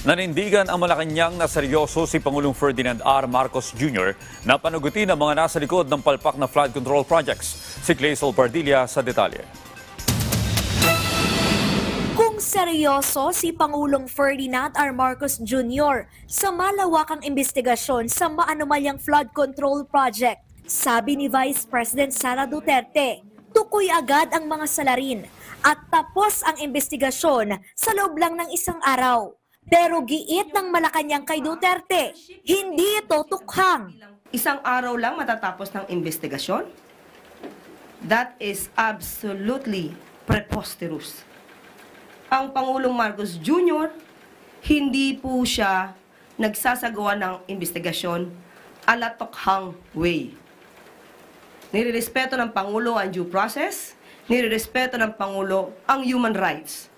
Nanindigan ang Malacanang na seryoso si Pangulong Ferdinand R. Marcos Jr. na panagutin ang mga nasa likod ng palpak na flood control projects. Si Clazel Pardilla sa detalye. Kung seryoso si Pangulong Ferdinand R. Marcos Jr. sa malawakang investigasyon sa maanumalyang flood control project, sabi ni Vice President Sara Duterte, tukoy agad ang mga salarin at tapos ang investigasyon sa loob lang ng isang araw. Pero giit ng Malacanang kay Duterte, hindi ito tukhang. Isang araw lang matatapos ng investigasyon? That is absolutely preposterous. Ang Pangulong Marcos Jr., hindi po siya nagsasagawa ng investigasyon ala tokhang way. Nirerespeto ng Pangulo ang due process, nirerespeto ng Pangulo ang human rights.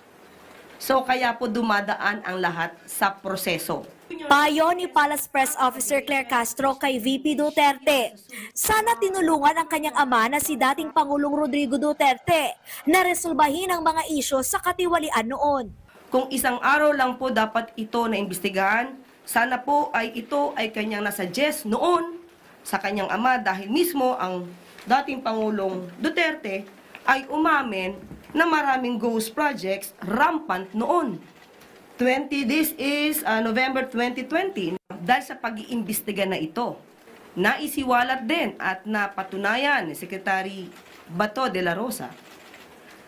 So kaya po dumadaan ang lahat sa proseso. Payo ni Palace Press Officer Claire Castro kay VP Duterte. Sana tinulungan ang kanyang ama na si dating Pangulong Rodrigo Duterte na resolbahin ang mga isyu sa katiwalian noon. Kung isang araw lang po dapat ito na imbestigahan, sana po ay ito ay kanyang nasuggest noon sa kanyang ama dahil mismo ang dating Pangulong Duterte ay umamin na maraming ghost projects rampant noon. This is November 2020. Dahil sa pag-iimbestiga na ito, naisiwalat din at napatunayan ni Secretary Bato de la Rosa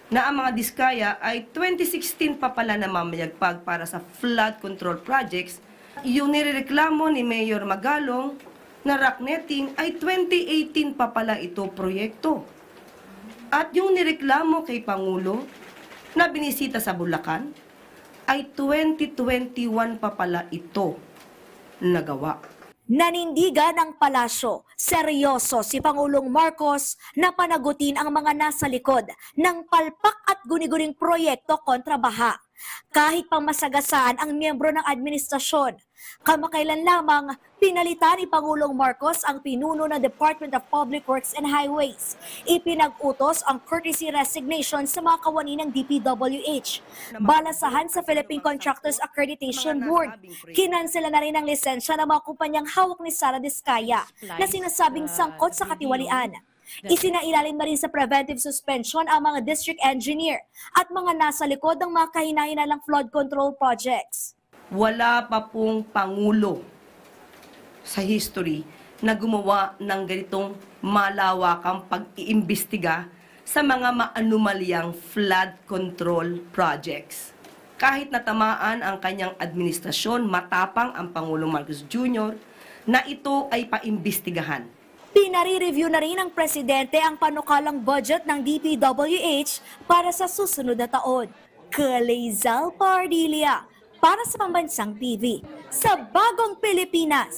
na ang mga diskaya ay 2016 pa pala na mamayagpag para sa flood control projects. Yung nirereklamo ni Mayor Magalong na rock netting ay 2018 pa pala ito proyekto. At yung nireklamo kay Pangulo na binisita sa Bulacan ay 2021 pa pala ito nagawa. Nanindigan ang palasyo, seryoso si Pangulong Marcos na panagutin ang mga nasa likod ng palpak at guni-guning proyekto kontra baha. Kahit pang masagasaan ang miyembro ng administrasyon. Kamakailan lamang, pinalitan ni Pangulong Marcos ang pinuno ng Department of Public Works and Highways. Ipinag-utos ang courtesy resignation sa mga kawani ng DPWH. Balasahan sa Philippine Contractors Accreditation Board. Kinansela na rin ang lisensya ng mga kumpanyang hawak ni Sara Diskaya na sinasabing sangkot sa katiwalian. Isinailalim na rin sa preventive suspension ang mga district engineer at mga nasa likod ng mga kahinainalang flood control projects. Wala pa pong Pangulo sa history na gumawa ng ganitong malawakang pag-iimbestiga sa mga maanumalyang flood control projects. Kahit natamaan ang kanyang administrasyon, matapang ang Pangulong Marcos Jr. na ito ay paimbestigahan. Pinare-review na rin ng Presidente ang panukalang budget ng DPWH para sa susunod na taon. Clazel Pardilla para sa Pambansang TV sa Bagong Pilipinas.